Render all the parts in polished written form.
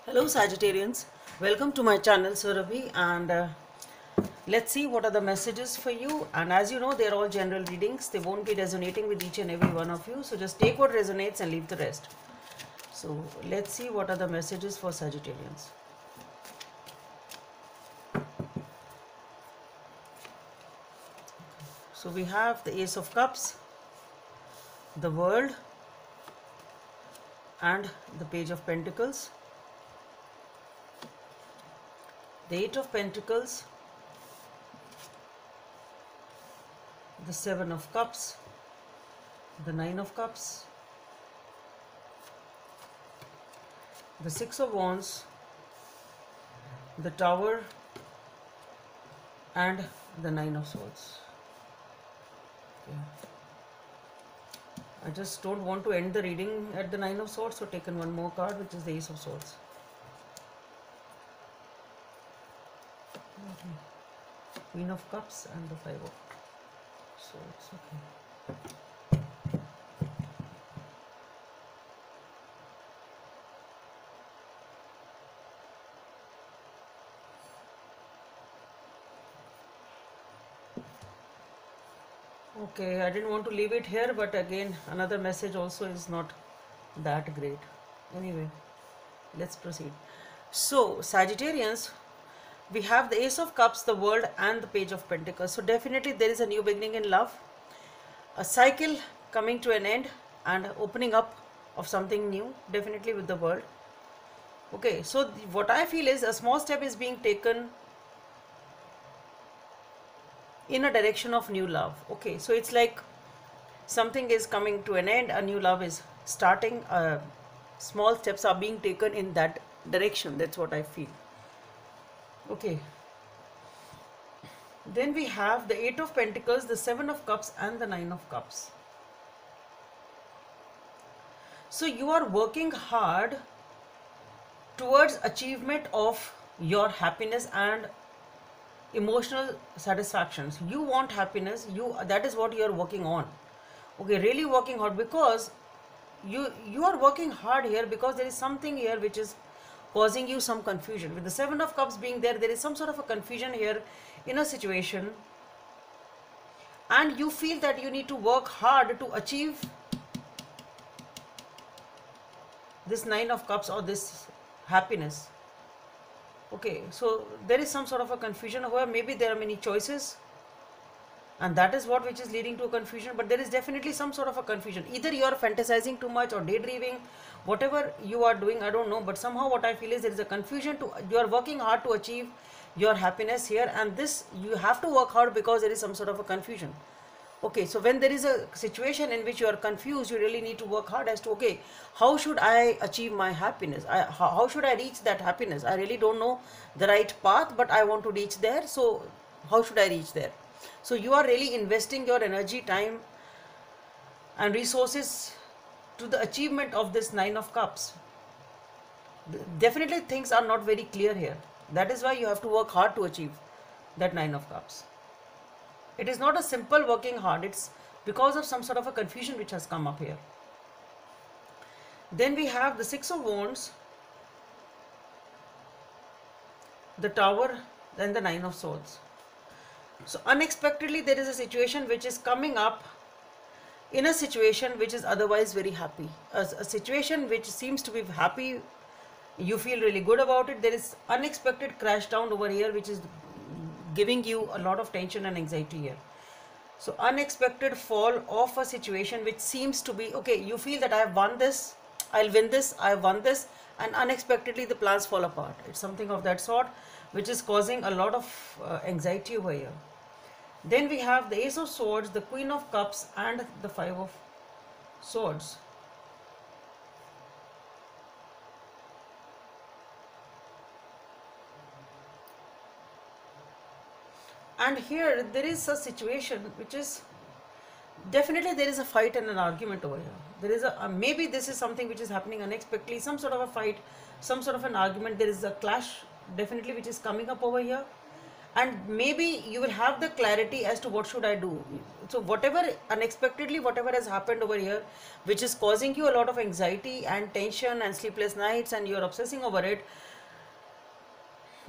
Hello Sagittarians, welcome to my channel Surabhi, and let's see what are the messages for you. And as you know, they're all general readings, they won't be resonating with each and every one of you, so just take what resonates and leave the rest. So let's see what are the messages for Sagittarians. So we have the Ace of Cups, the World, and the Page of Pentacles, the Eight of Pentacles, the Seven of Cups, the Nine of Cups, the Six of Wands, the Tower, and the Nine of Swords. Okay. I just don't want to end the reading at the Nine of Swords, so taken one more card, which is the Ace of Swords. Okay. Queen of Cups and the Five of Swords. Okay. Okay, I didn't want to leave it here, but again, another message also is not that great. Anyway, let's proceed. So, Sagittarians, we have the Ace of Cups, the World, and the Page of Pentacles. So, definitely there is a new beginning in love, a cycle coming to an end, and opening up of something new, definitely with the World. Okay, so what I feel is a small step is being taken in a direction of new love. Okay, so it's like something is coming to an end, a new love is starting, small steps are being taken in that direction. That's what I feel. Okay, then we have the Eight of Pentacles, the Seven of Cups, and the Nine of Cups. So you are working hard towards achievement of your happiness and emotional satisfactions. You want happiness, that is what you are working on. Okay, really working hard, because you are working hard here because there is something here which is causing you some confusion. With the Seven of Cups being there is some sort of a confusion here in a situation, and you feel that you need to work hard to achieve this Nine of Cups or this happiness. Okay, so there is some sort of a confusion where maybe there are many choices, and that is what which is leading to a confusion. But there is definitely some sort of a confusion. Either you are fantasizing too much or daydreaming, whatever you are doing, I don't know, but somehow what I feel is there is a confusion. You are working hard to achieve your happiness here, and this you have to work hard because there is some sort of a confusion. Okay, so when there is a situation in which you are confused, you really need to work hard as to, okay, how should I achieve my happiness? How should I reach that happiness? I really don't know the right path, but I want to reach there. So how should I reach there? So you are really investing your energy, time, and resources to the achievement of this Nine of Cups. Definitely things are not very clear here. That is why you have to work hard to achieve that Nine of Cups. It is not a simple working hard, it's because of some sort of a confusion which has come up here. Then we have the Six of Wands, the Tower, then the Nine of Swords. So unexpectedly there is a situation which is coming up in a situation which is otherwise very happy. A situation which seems to be happy, you feel really good about it. There is unexpected crash down over here which is giving you a lot of tension and anxiety here. So unexpected fall of a situation which seems to be, okay, you feel that I have won this, I'll win this, I have won this, and unexpectedly the plans fall apart. It's something of that sort which is causing a lot of anxiety over here. Then we have the Ace of Swords, the Queen of Cups, and the Five of Swords. And here there is a situation which is definitely there is a fight and an argument over here. There is a maybe this is something which is happening unexpectedly, some sort of a fight, some sort of an argument. There is a clash definitely which is coming up over here, and maybe you will have the clarity as to what should I do. So whatever unexpectedly, whatever has happened over here, which is causing you a lot of anxiety and tension and sleepless nights, and you're obsessing over it,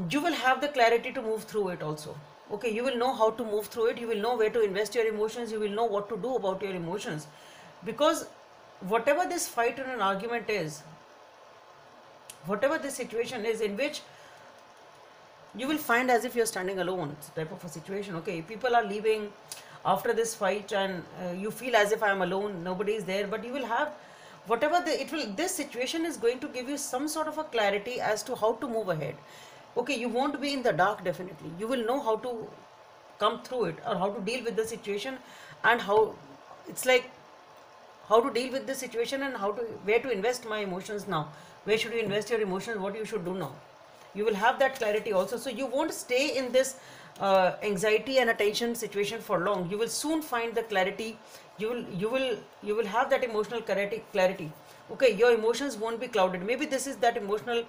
you will have the clarity to move through it also. Okay, you will know how to move through it, you will know where to invest your emotions, you will know what to do about your emotions. Because whatever this fight and an argument is, whatever this situation is in which you will find as if you're standing alone type of a situation. Okay, people are leaving after this fight, and you feel as if I am alone, nobody is there, but you will have whatever this situation is going to give you some sort of a clarity as to how to move ahead. Okay, you won't be in the dark, definitely you will know how to come through it, or how to deal with the situation, and how it's like how to deal with the situation, and how to where to invest my emotions now, where should you invest your emotions, what you should do now. You will have that clarity also, so you won't stay in this anxiety and attention situation for long. You will soon find the clarity. You will have that emotional clarity. Okay, your emotions won't be clouded. Maybe this is that emotional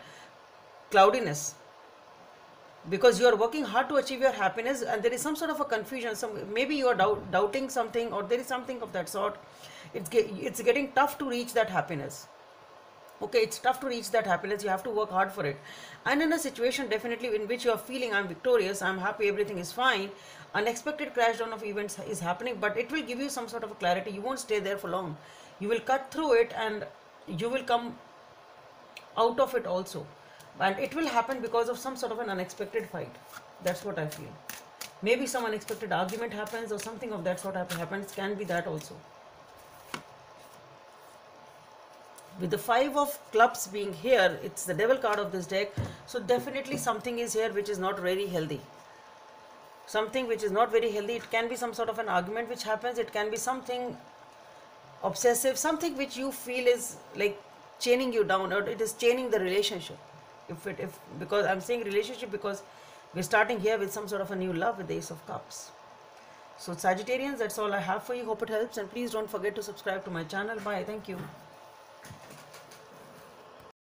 cloudiness, because you are working hard to achieve your happiness, and there is some sort of a confusion, maybe you are doubting something, or there is something of that sort. It's getting tough to reach that happiness. Okay, it's tough to reach that happiness, you have to work hard for it. And in a situation definitely in which you are feeling I'm victorious, I'm happy, everything is fine, unexpected crash down of events is happening, but it will give you some sort of a clarity. You won't stay there for long, you will cut through it, and you will come out of it also. And it will happen because of some sort of an unexpected fight. That's what I feel. Maybe some unexpected argument happens, or something of that sort happens, can be that also. With the 5 of clubs being here, it's the devil card of this deck, so definitely something is here which is not very healthy. Something which is not very healthy. It can be some sort of an argument which happens, it can be something obsessive, something which you feel is like chaining you down, or it is chaining the relationship. If because I'm saying relationship because we're starting here with some sort of a new love with the Ace of Cups. So Sagittarians, that's all I have for you. Hope it helps, and please don't forget to subscribe to my channel. Bye. Thank you.